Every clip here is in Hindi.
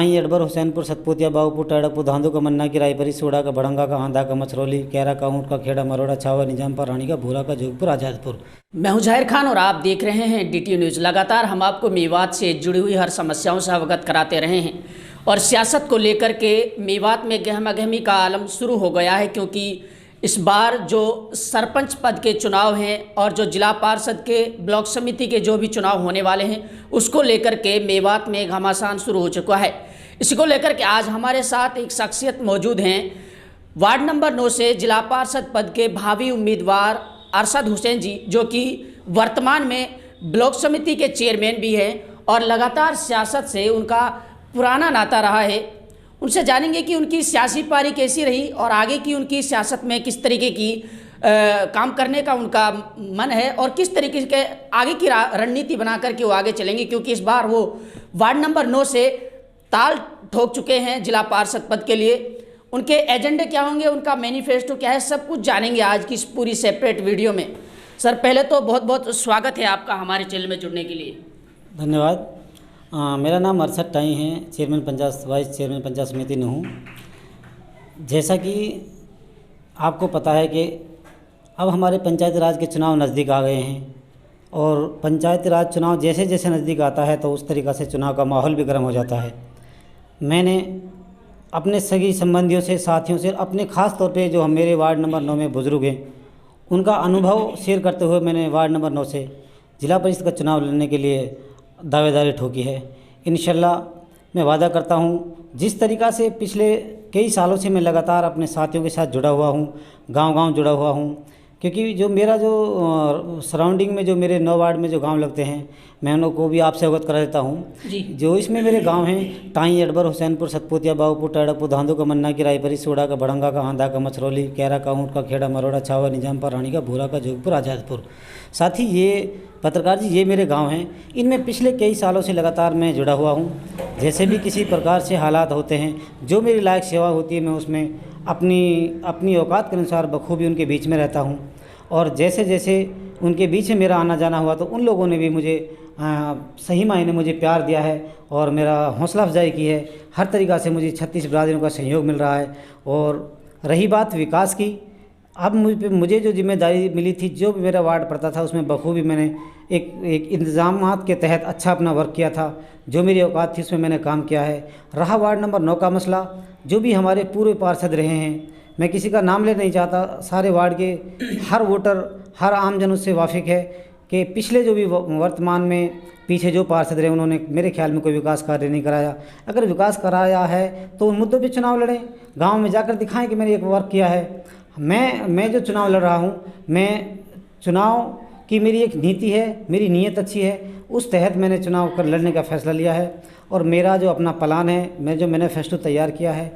टाई अडबर हुसैनपुर सतपुतिया बाबूपुर टाड़कपुर धांधु का मन्ना की रायपरी सोड़ा का बड़ंगा का आंधा का मछरौली कैरा का ऊँट का खेड़ा मरोड़ा छावा निजामपुर रानी का भूरा का जोधपुर आज़ादपुर। मैं हूं जाहिर खान और आप देख रहे हैं DT न्यूज़। लगातार हम आपको मेवात से जुड़ी हुई हर समस्याओं से अवगत कराते रहे हैं और सियासत को लेकर के मेवात में गहमागहमी का आलम शुरू हो गया है, क्योंकि इस बार जो सरपंच पद के चुनाव हैं और जो जिला पार्षद के ब्लॉक समिति के जो भी चुनाव होने वाले हैं उसको लेकर के मेवात में घमासान शुरू हो चुका है। इसी को लेकर के आज हमारे साथ एक शख्सियत मौजूद हैं, वार्ड नंबर 9 से जिला पार्षद पद के भावी उम्मीदवार अरशद हुसैन जी, जो कि वर्तमान में ब्लॉक समिति के चेयरमैन भी हैं और लगातार सियासत से उनका पुराना नाता रहा है। उनसे जानेंगे कि उनकी सियासी पारी कैसी रही और आगे की उनकी सियासत में किस तरीके की काम करने का उनका मन है और किस तरीके के आगे की रणनीति बना करके वो आगे चलेंगे, क्योंकि इस बार वो वार्ड नंबर 9 से ताल ठोक चुके हैं जिला पार्षद पद के लिए। उनके एजेंडे क्या होंगे, उनका मैनिफेस्टो क्या है, सब कुछ जानेंगे आज की इस पूरी सेपरेट वीडियो में। सर, पहले तो बहुत बहुत स्वागत है आपका हमारे चैनल में जुड़ने के लिए। धन्यवाद। मेरा नाम अरशद टाई है, chairman panchayat vice chairman panchayat समिति में हूँ। जैसा कि आपको पता है कि अब हमारे पंचायती राज के चुनाव नज़दीक आ गए हैं और पंचायती राज चुनाव जैसे जैसे नज़दीक आता है तो उस तरीक़ा से चुनाव का माहौल भी गर्म हो जाता है। मैंने अपने सगी संबंधियों से, साथियों से, अपने ख़ास तौर पे जो मेरे वार्ड नंबर 9 में बुज़ुर्ग हैं उनका अनुभव शेयर करते हुए मैंने वार्ड नंबर 9 से जिला परिषद का चुनाव लड़ने के लिए दावेदारी ठोकी है। इंशाल्लाह मैं वादा करता हूँ, जिस तरीक़ा से पिछले कई सालों से मैं लगातार अपने साथियों के साथ जुड़ा हुआ हूँ, गांव-गांव जुड़ा हुआ हूँ, क्योंकि जो मेरा जो सराउंडिंग में जो मेरे 9 वार्ड में जो गांव लगते हैं मैं उनको भी आपसे अवगत करा देता हूँ। जो इसमें मेरे गांव हैं टाई अडबर हुसैनपुर सतपुतिया बाबूपुर टाड़कपुर धांधु का मन्ना की रायपरी सोड़ा का बड़ंगा का आंधा का मछरौली कैरा का ऊँट का खेड़ा मरोड़ा छावा निजामपुर रानी का भूरा का जोधपुर आज़ादपुर। साथ ही ये पत्रकार जी, ये मेरे गांव हैं, इनमें पिछले कई सालों से लगातार मैं जुड़ा हुआ हूं। जैसे भी किसी प्रकार से हालात होते हैं, जो मेरी लायक सेवा होती है, मैं उसमें अपनी औकात के अनुसार बखूबी उनके बीच में रहता हूं। और जैसे जैसे उनके बीच में मेरा आना जाना हुआ तो उन लोगों ने भी मुझे सही मायने मुझे प्यार दिया है और मेरा हौसला अफजाई की है। हर तरीक़ा से मुझे 36 बिरादरियों का सहयोग मिल रहा है। और रही बात विकास की, अब मुझे जो जिम्मेदारी मिली थी, जो भी मेरा वार्ड पड़ता था उसमें बखूबी मैंने एक इंतज़ामात के तहत अच्छा अपना वर्क किया था। जो मेरी औकात थी उसमें मैंने काम किया है। रहा वार्ड नंबर 9 का मसला, जो भी हमारे पूरे पार्षद रहे हैं, मैं किसी का नाम लेना नहीं चाहता, सारे वार्ड के हर वोटर, हर आमजन उससे वाकिफ़ है कि पिछले जो भी वर्तमान में पीछे जो पार्षद रहे उन्होंने मेरे ख्याल में कोई विकास कार्य नहीं कराया। अगर विकास कराया है तो उन मुद्दों पर चुनाव लड़ें, गाँव में जाकर दिखाएँ कि मैंने एक वर्क किया है। मैं जो चुनाव लड़ रहा हूँ, मैं चुनाव की मेरी एक नीति है, मेरी नीयत अच्छी है, उस तहत मैंने चुनाव कर लड़ने का फ़ैसला लिया है। और मेरा जो अपना प्लान है, मैं जो मैनिफेस्टो तैयार किया है,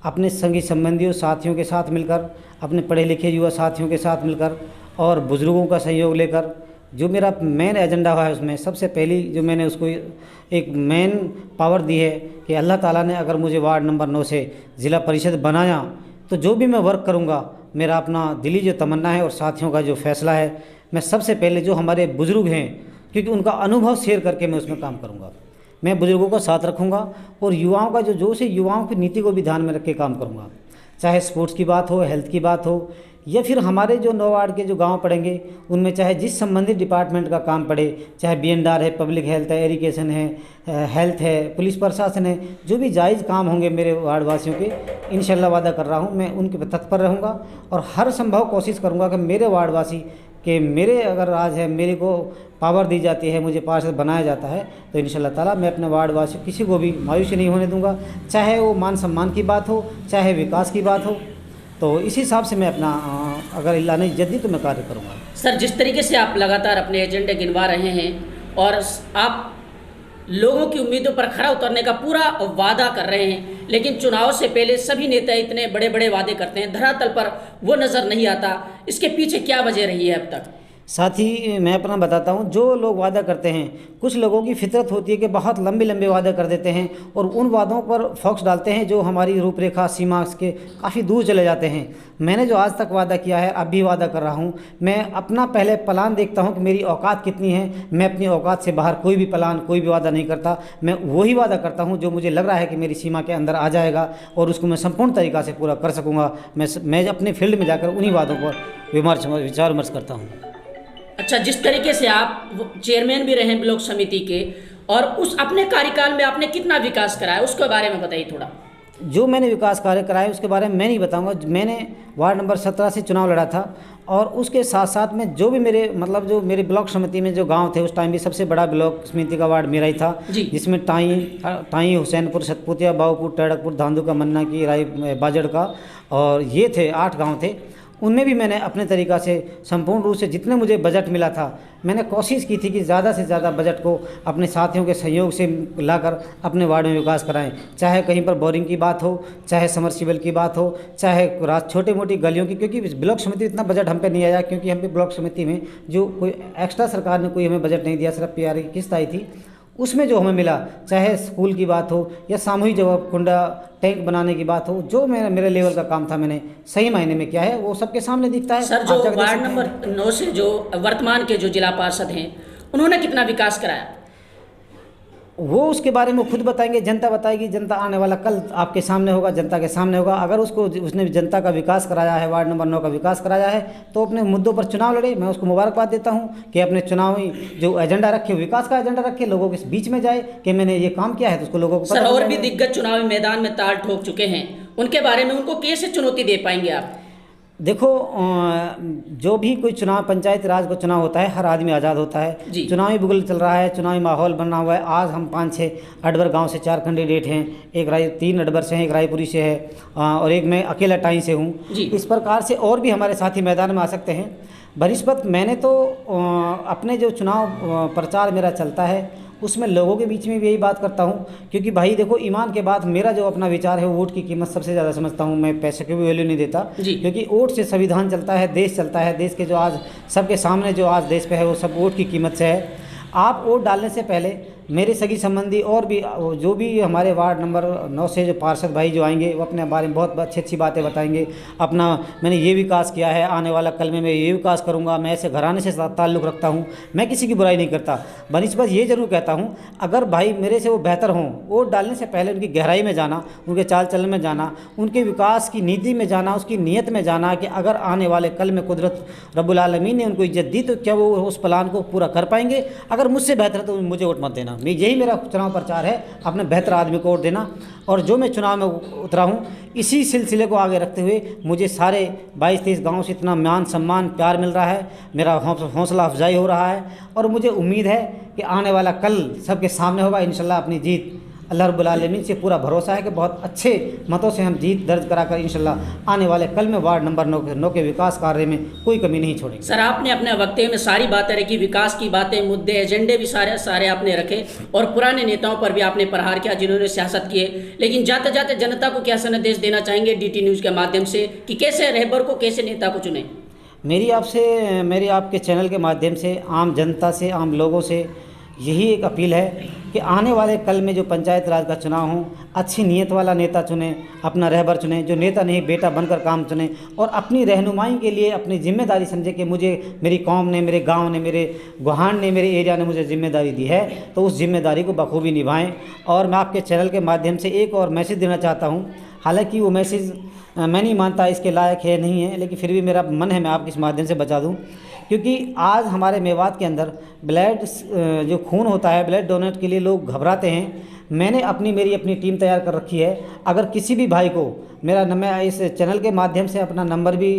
अपने संगी संबंधियों साथियों के साथ मिलकर, अपने पढ़े लिखे युवा साथियों के साथ मिलकर और बुज़ुर्गों का सहयोग लेकर, जो मेरा मेन एजेंडा है उसमें सबसे पहली जो मैंने उसको एक मेन पावर दी है कि अल्लाह ताला ने अगर मुझे वार्ड नंबर 9 से ज़िला परिषद बनाया तो जो भी मैं वर्क करूँगा, मेरा अपना दिली जो तमन्ना है और साथियों का जो फ़ैसला है, मैं सबसे पहले जो हमारे बुज़ुर्ग हैं, क्योंकि उनका अनुभव शेयर करके मैं उसमें काम करूँगा, मैं बुज़ुर्गों को साथ रखूँगा और युवाओं का जो जोश है, युवाओं की नीति को भी ध्यान में रख के काम करूँगा। चाहे स्पोर्ट्स की बात हो, हेल्थ की बात हो, या फिर हमारे जो 9 वार्ड के जो गांव पड़ेंगे उनमें चाहे जिस संबंधित डिपार्टमेंट का काम पड़े, चाहे BNR है, पब्लिक हेल्थ है, इरिगेशन है, हेल्थ है, पुलिस प्रशासन है, जो भी जायज़ काम होंगे मेरे वार्ड वासियों के, इंशाल्लाह वादा कर रहा हूं मैं उनके तत्पर रहूंगा और हर संभव कोशिश करूंगा कि मेरे वार्ड वासी कि मेरे अगर आज है, मेरे को पावर दी जाती है, मुझे पार्षद बनाया जाता है, तो इंशाल्लाह ताला मैं अपने वार्ड वासियों किसी को भी मायूसी नहीं होने दूंगा, चाहे वो मान सम्मान की बात हो, चाहे विकास की बात हो। तो इस हिसाब से मैं अपना अगर अल्लाह ने इज्जत दी तो मैं कार्य करूँगा। सर, जिस तरीके से आप लगातार अपने एजेंडे गिनवा रहे हैं और आप लोगों की उम्मीदों पर खरा उतरने का पूरा वादा कर रहे हैं, लेकिन चुनाव से पहले सभी नेता इतने बड़े बड़े वादे करते हैं, धरातल पर वो नज़र नहीं आता, इसके पीछे क्या वजह रही है अब तक? साथ ही मैं अपना बताता हूँ, जो लोग वादा करते हैं, कुछ लोगों की फितरत होती है कि बहुत लंबे लंबे वादे कर देते हैं और उन वादों पर फोकस डालते हैं जो हमारी रूपरेखा सीमा के काफ़ी दूर चले जाते हैं। मैंने जो आज तक वादा किया है, अब भी वादा कर रहा हूँ, मैं अपना पहले प्लान देखता हूँ कि मेरी औकात कितनी है। मैं अपनी औकात से बाहर कोई भी प्लान, कोई भी वादा नहीं करता। मैं वही वादा करता हूँ जो मुझे लग रहा है कि मेरी सीमा के अंदर आ जाएगा और उसको मैं संपूर्ण तरीक़ा से पूरा कर सकूँगा। मैं अपने फील्ड में जाकर उन्हीं वादों पर विचार विमर्श करता हूँ। अच्छा, जिस तरीके से आप चेयरमैन भी रहे ब्लॉक समिति के, और उस अपने कार्यकाल में आपने कितना विकास कराया, उसके बारे में बताइए थोड़ा। जो मैंने विकास कार्य कराए उसके बारे में मैं नहीं बताऊंगा। मैंने वार्ड नंबर 17 से चुनाव लड़ा था और उसके साथ साथ में जो भी जो मेरे ब्लॉक समिति में जो गांव थे, उस टाइम भी सबसे बड़ा ब्लॉक समिति का वार्ड मेरा ही था, जिसमें टाई, हुसैनपुर, सतपुतिया, बाबूपुर, टैड़कपुर, धांधु का, मन्ना की, राय, बाजड़ का, और ये थे 8 गाँव थे। उनमें भी मैंने अपने तरीक़ा से संपूर्ण रूप से जितने मुझे बजट मिला था, मैंने कोशिश की थी कि ज़्यादा से ज़्यादा बजट को अपने साथियों के सहयोग से लाकर अपने वार्ड में विकास कराएं। चाहे कहीं पर बोरिंग की बात हो, चाहे समरसीबल की बात हो, चाहे छोटी मोटी गलियों की, क्योंकि ब्लॉक समिति इतना बजट हम पे नहीं आया, क्योंकि हम पे ब्लॉक समिति में जो कोई एक्स्ट्रा सरकार ने कोई हमें बजट नहीं दिया, सिर्फ पीआर की किस्त आई थी। उसमें जो हमें मिला, चाहे स्कूल की बात हो या सामूहिक जवाब कुंडा टैंक बनाने की बात हो, जो मेरे लेवल का काम था मैंने सही मायने में किया है, वो सबके सामने दिखता है। सर, जो वार्ड नंबर 9 से जो वर्तमान के जो जिला पार्षद हैं, उन्होंने कितना विकास कराया, वो उसके बारे में खुद बताएंगे, जनता बताएगी। जनता आने वाला कल आपके सामने होगा, जनता के सामने होगा। अगर उसने जनता का विकास कराया है, वार्ड नंबर 9 का विकास कराया है, तो अपने मुद्दों पर चुनाव लड़े। मैं उसको मुबारकबाद देता हूँ कि अपने चुनावी जो एजेंडा रखे, विकास का एजेंडा रखे, लोगों के बीच में जाए कि मैंने ये काम किया है, तो उसको लोगों को सर, और भी दिग्गज चुनावी मैदान में ताल ठोक चुके हैं, उनके बारे में उनको कैसे चुनौती दे पाएंगे आप? देखो, जो भी कोई चुनाव, पंचायत राज का चुनाव होता है, हर आदमी आज़ाद होता है। चुनावी बुगल चल रहा है, चुनावी माहौल बना हुआ है। आज हम 5-6 अडबर गांव से 4 कैंडिडेट हैं, 3 अडबर से हैं, एक रायपुरी से है और एक मैं अकेला टाई से हूँ। इस प्रकार से और भी हमारे साथी मैदान में आ सकते हैं। बनिस्बत मैंने तो अपने जो चुनाव प्रचार मेरा चलता है, उसमें लोगों के बीच में भी यही बात करता हूँ, क्योंकि भाई देखो, ईमान के बाद मेरा जो अपना विचार है, वो वोट की कीमत सबसे ज़्यादा समझता हूँ मैं। पैसे की भी वैल्यू नहीं देता, क्योंकि वोट से संविधान चलता है, देश चलता है। देश के जो आज सबके सामने जो आज देश पे है, वो सब वोट की कीमत से है। आप वोट डालने से पहले मेरे सगी संबंधी और भी जो भी हमारे वार्ड नंबर 9 से जो पार्षद भाई जो आएंगे, वो अपने बारे में बहुत अच्छी अच्छी बातें बताएंगे। अपना मैंने ये विकास किया है, आने वाला कल में मैं ये विकास करूँगा, मैं ऐसे घराने से ताल्लुक़ रखता हूँ, मैं किसी की बुराई नहीं करता। बनिस्बत ये ज़रूर कहता हूँ, अगर भाई मेरे से वो बेहतर हों, वोट डालने से पहले उनकी गहराई में जाना, उनके चाल चलन में जाना, उनके विकास की नीति में जाना, उसकी नीयत में जाना कि अगर आने वाले कल में कुदरत रब्बुल आलमीन ने उनको इज्जत दी, तो क्या वो उस प्लान को पूरा कर पाएंगे। अगर मुझसे बेहतर है तो मुझे वोट मत देना। यही मेरा चुनाव प्रचार है, अपने बेहतर आदमी को वोट देना। और जो मैं चुनाव में उतरा हूँ, इसी सिलसिले को आगे रखते हुए मुझे सारे 22-23 गाँव से इतना मान सम्मान प्यार मिल रहा है, मेरा हौसला अफजाई हो रहा है और मुझे उम्मीद है कि आने वाला कल सबके सामने होगा इंशाल्लाह अपनी जीत। अल्लाह रब्बुल आलमीन से पूरा भरोसा है कि बहुत अच्छे मतों से हम जीत दर्ज कराकर इंशाल्लाह आने वाले कल में वार्ड नंबर 9 के विकास कार्य में कोई कमी नहीं छोड़ेंगे। सर, आपने अपने वक्तव्य में सारी बातें रखी, विकास की बातें, मुद्दे, एजेंडे भी सारे आपने रखे और पुराने नेताओं पर भी आपने प्रहार किया जिन्होंने सियासत किए। लेकिन जाते जाते जनता को क्या संदेश देना चाहेंगे DT न्यूज़ के माध्यम से कि कैसे रहबर को, कैसे नेता को चुने? मेरी आपके चैनल के माध्यम से आम जनता से, आम लोगों से यही एक अपील है कि आने वाले कल में जो पंचायत राज का चुनाव हो, अच्छी नीयत वाला नेता चुने, अपना रहबर चुने, जो नेता नहीं बेटा बनकर काम चुने और अपनी रहनुमाई के लिए अपनी जिम्मेदारी समझे कि मुझे मेरी कौम ने, मेरे गांव ने, मेरे गुहान ने, मेरे एरिया ने मुझे जिम्मेदारी दी है, तो उस जिम्मेदारी को बखूबी निभाएं। और मैं आपके चैनल के माध्यम से एक और मैसेज देना चाहता हूँ। हालांकि वो मैसेज मैं नहीं मानता इसके लायक है, नहीं है, लेकिन फिर भी मेरा मन है मैं आपके इस माध्यम से बता दूं, क्योंकि आज हमारे मेवात के अंदर ब्लड जो खून होता है, ब्लड डोनेट के लिए लोग घबराते हैं। मैंने मेरी अपनी टीम तैयार कर रखी है। अगर किसी भी भाई को मैं इस चैनल के माध्यम से अपना नंबर भी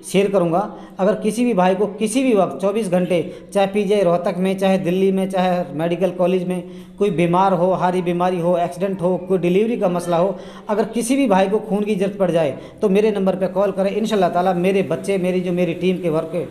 शेयर करूंगा, अगर किसी भी भाई को किसी भी वक्त 24 घंटे, चाहे PGI रोहतक में, चाहे दिल्ली में, चाहे मेडिकल कॉलेज में कोई बीमार हो, हारी बीमारी हो, एक्सीडेंट हो, कोई डिलीवरी का मसला हो, अगर किसी भी भाई को खून की ज़रूरत पड़ जाए तो मेरे नंबर पर कॉल करें। इंशाल्लाह ताला मेरे बच्चे, मेरी टीम के वर्क,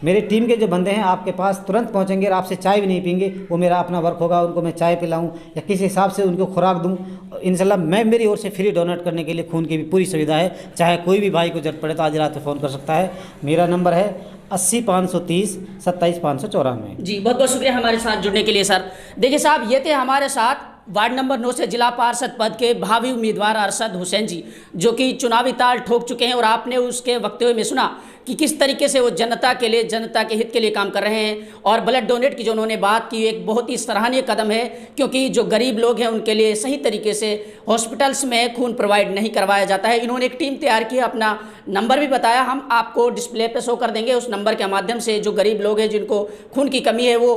मेरे टीम के जो बंदे हैं आपके पास तुरंत पहुंचेंगे और आपसे चाय भी नहीं पीएंगे। वो मेरा अपना वर्क होगा, उनको मैं चाय पिलाऊं या किसी हिसाब से उनको खुराक दूं, इंशाल्लाह मैं मेरी ओर से फ्री डोनेट करने के लिए खून की भी पूरी सुविधा है। चाहे कोई भी भाई को जरूरत पड़े तो आज रात फ़ोन कर सकता है। मेरा नंबर है 80 530 27 594। जी, बहुत बहुत शुक्रिया हमारे साथ जुड़ने के लिए सर। देखिए साहब, ये थे हमारे साथ वार्ड नंबर 9 से जिला पार्षद पद के भावी उम्मीदवार अरशद हुसैन जी, जो कि चुनावी ताल ठोक चुके हैं। और आपने उसके वक्तव्य में सुना कि किस तरीके से वो जनता के लिए, जनता के हित के लिए काम कर रहे हैं। और ब्लड डोनेट की जो उन्होंने बात की, एक बहुत ही सराहनीय कदम है, क्योंकि जो गरीब लोग हैं उनके लिए सही तरीके से हॉस्पिटल्स में खून प्रोवाइड नहीं करवाया जाता है। इन्होंने एक टीम तैयार की, अपना नंबर भी बताया, हम आपको डिस्प्ले पे शो कर देंगे। उस नंबर के माध्यम से जो गरीब लोग हैं जिनको खून की कमी है, वो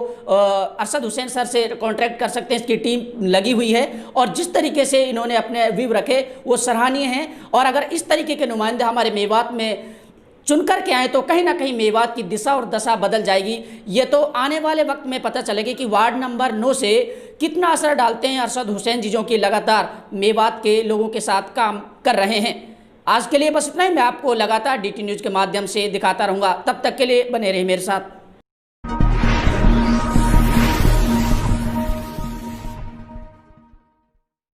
अरशद हुसैन सर से कॉन्टैक्ट कर सकते हैं। इसकी टीम लगी हुई है और जिस तरीके से इन्होंने अपने व्यू रखे वो सराहनीय हैं। और अगर इस तरीके के नुमाइंदे हमारे मेवात में चुनकर के आए तो कहीं ना कहीं मेवात की दिशा और दशा बदल जाएगी। ये तो आने वाले वक्त में पता चलेगी कि वार्ड नंबर 9 से कितना असर डालते हैं अरशद हुसैन जी, जो कि लगातार मेवात के लोगों के साथ काम कर रहे हैं। आज के लिए बस इतना ही। मैं आपको लगातार DT न्यूज़ के माध्यम से दिखाता रहूँगा। तब तक के लिए बने रहिए मेरे साथ।